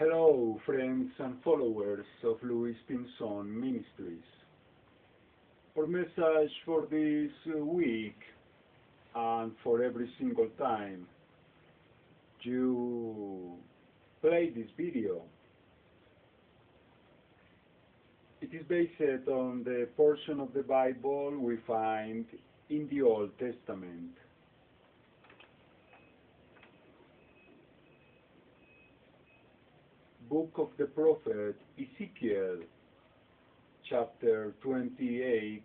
Hello, friends and followers of Pinzon Ministries. Our message for this week and for every single time you play this video, it is based on the portion of the Bible we find in the Old Testament. Book of the prophet Ezekiel, chapter 28,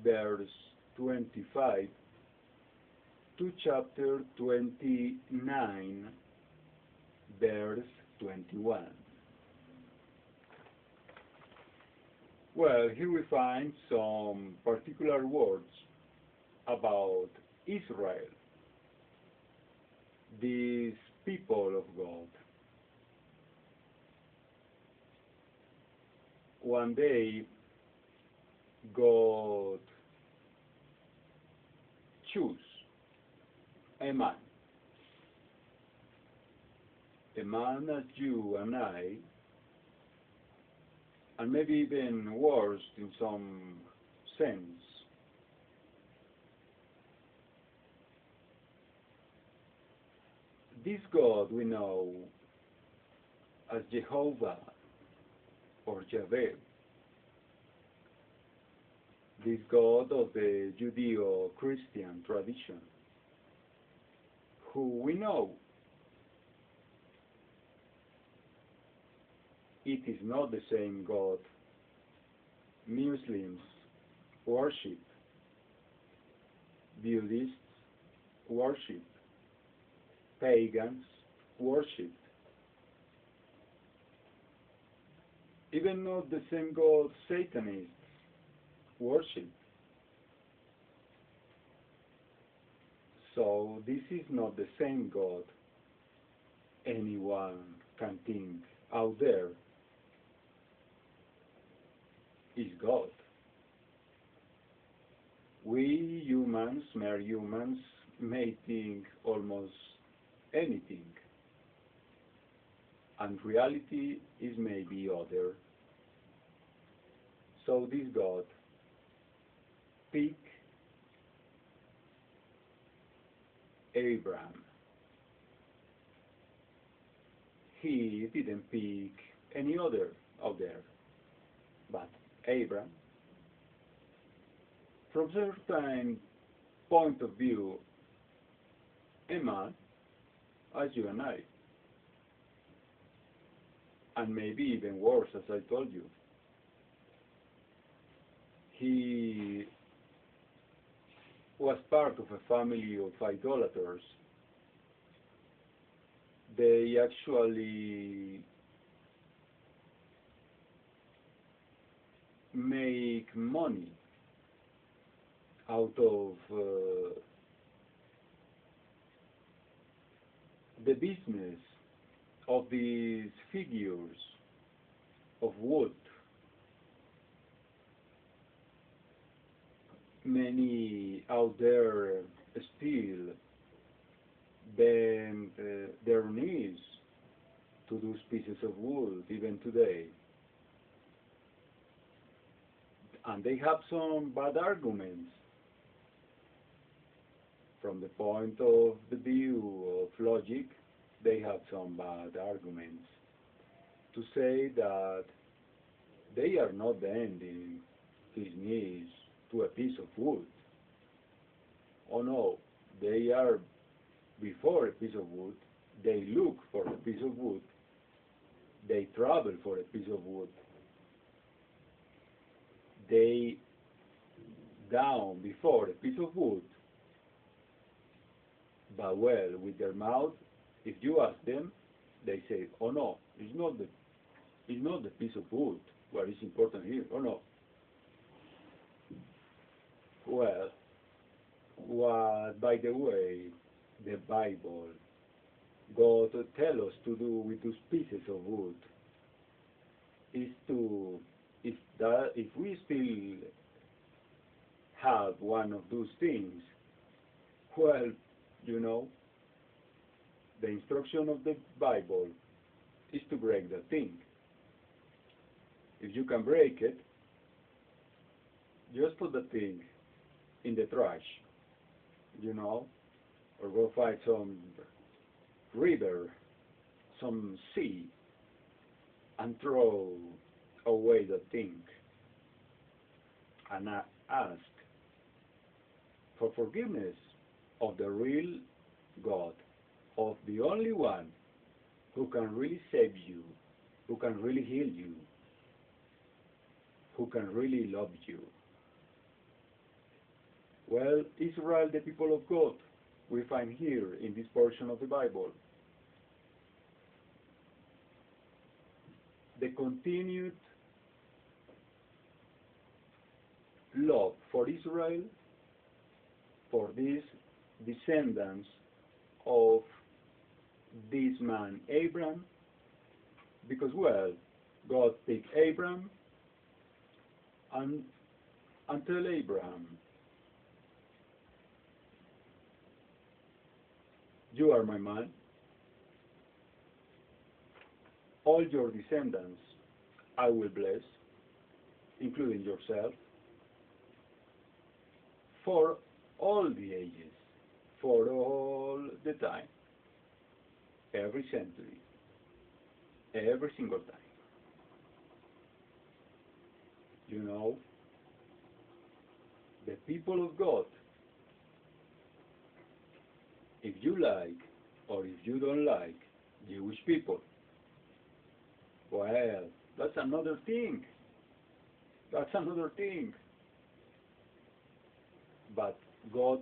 verse 25, to chapter 29, verse 21. Well, here we find some particular words about Israel, these people of God. One day, God chose a man as you and I, and maybe even worse in some sense. This God we know as Jehovah or Yahweh, this God of the Judeo-Christian tradition, who we know it is not the same God Muslims worship, Buddhists worship, pagans worship, even not the same God Satanists worship. So this is not the same God anyone can think out there is God. We humans, mere humans, may think almost anything, and reality is maybe other. So this God picked Abraham. He didn't pick any other out there, but Abraham. From a certain point of view, a man as you and I, and maybe even worse, as I told you. He was part of a family of idolaters. They actually make money out of the business of these figures of wood. Many out there still bend their knees to those pieces of wood even today. And they have some bad arguments from the point of the view of logic. They have some bad arguments to say that they are not bending his knees to a piece of wood. Oh no, they are before a piece of wood, they look for a piece of wood, they travel for a piece of wood, they down before a piece of wood, but well, with their mouth, if you ask them, they say, oh no, it's not the piece of wood what is important here. Oh no. Well, what, by the way, the Bible, God tell us to do with those pieces of wood is to, if we still have one of those things, well, you know, the instruction of the Bible is to break the thing. If you can break it, just put the thing in the trash, or go find some river, some sea, and throw away the thing, and ask for forgiveness of the real God, of the only one who can really save you, who can really heal you, who can really love you. Well, Israel, the people of God, we find here in this portion of the Bible the continued love for Israel, for these descendants of this man Abram, because, well, God picked Abram and tell Abraham, you are my man, all your descendants I will bless, including yourself, for all the ages, for all the time, every century, every single time. The people of God, if you like or if you don't like Jewish people, well, that's another thing. That's another thing. But God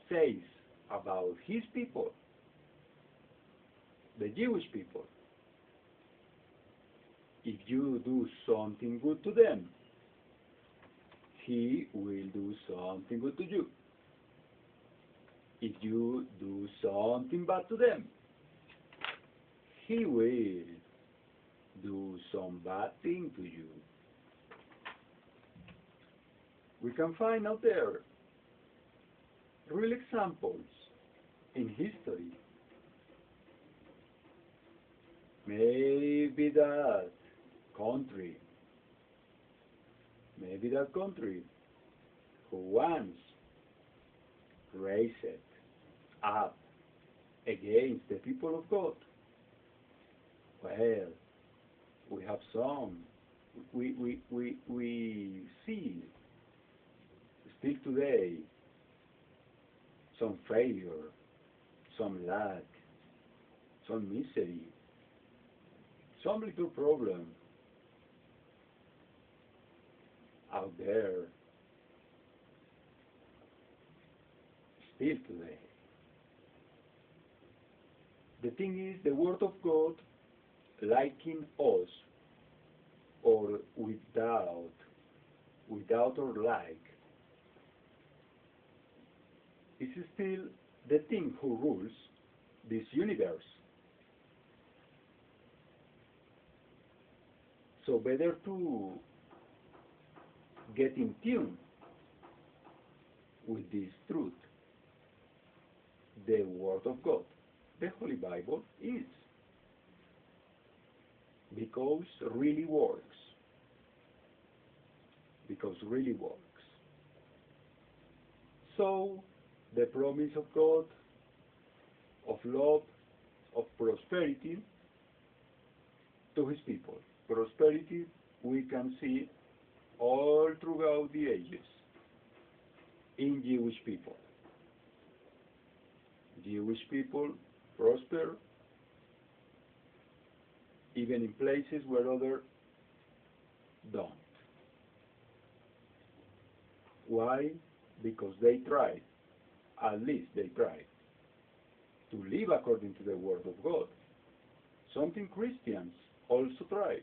says about his people, the Jewish people, if you do something good to them, he will do something good to you. If you do something bad to them, he will do some bad thing to you. We can find out there real examples in history. Maybe that country who once raised up against the people of God, well, we have we see still today some failure, some lack, some misery, some little problem out there still today. The thing is, the Word of God, liking us or without or like, is still the thing who rules this universe. So better to get in tune with this truth. The Word of God, the Holy Bible, is, because really works. Because really works. So the promise of God, of love, of prosperity to his people. Prosperity we can see all throughout the ages in Jewish people. Jewish people prosper even in places where others don't. Why? Because they tried, at least they tried, to live according to the Word of God. Something Christians also try.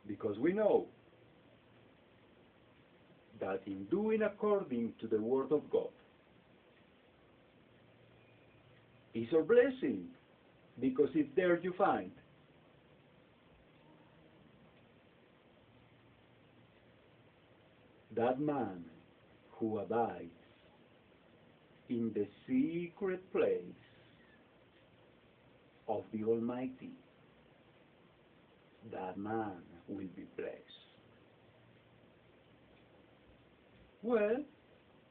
Because we know that in doing according to the Word of God is our blessing, because it's there you find that man who abides in the secret place of the Almighty, that man will be blessed. Well,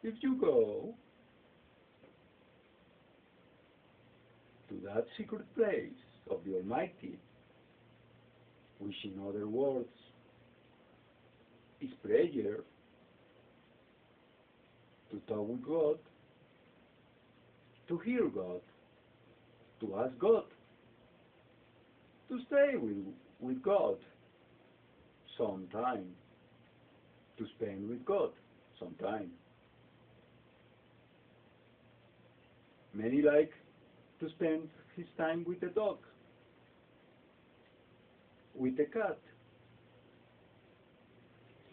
if you go to that secret place of the Almighty, which in other words is prayer, to talk with God, to hear God, to ask God, to stay with God some time, to spend with God some time. Many like to spend his time with the dog, with the cat,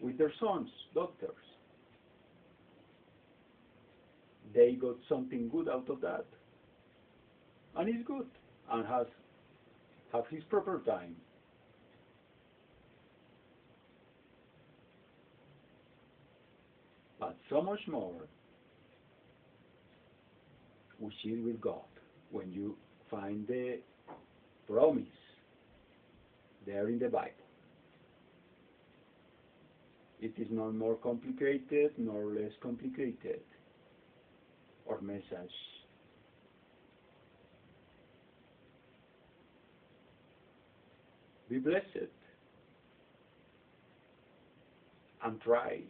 with their sons, doctors. They got something good out of that. And it's good, and have his proper time. But so much more, which is with God, when you find the promise there in the Bible. It is not more complicated nor less complicated, or message. Be blessed and try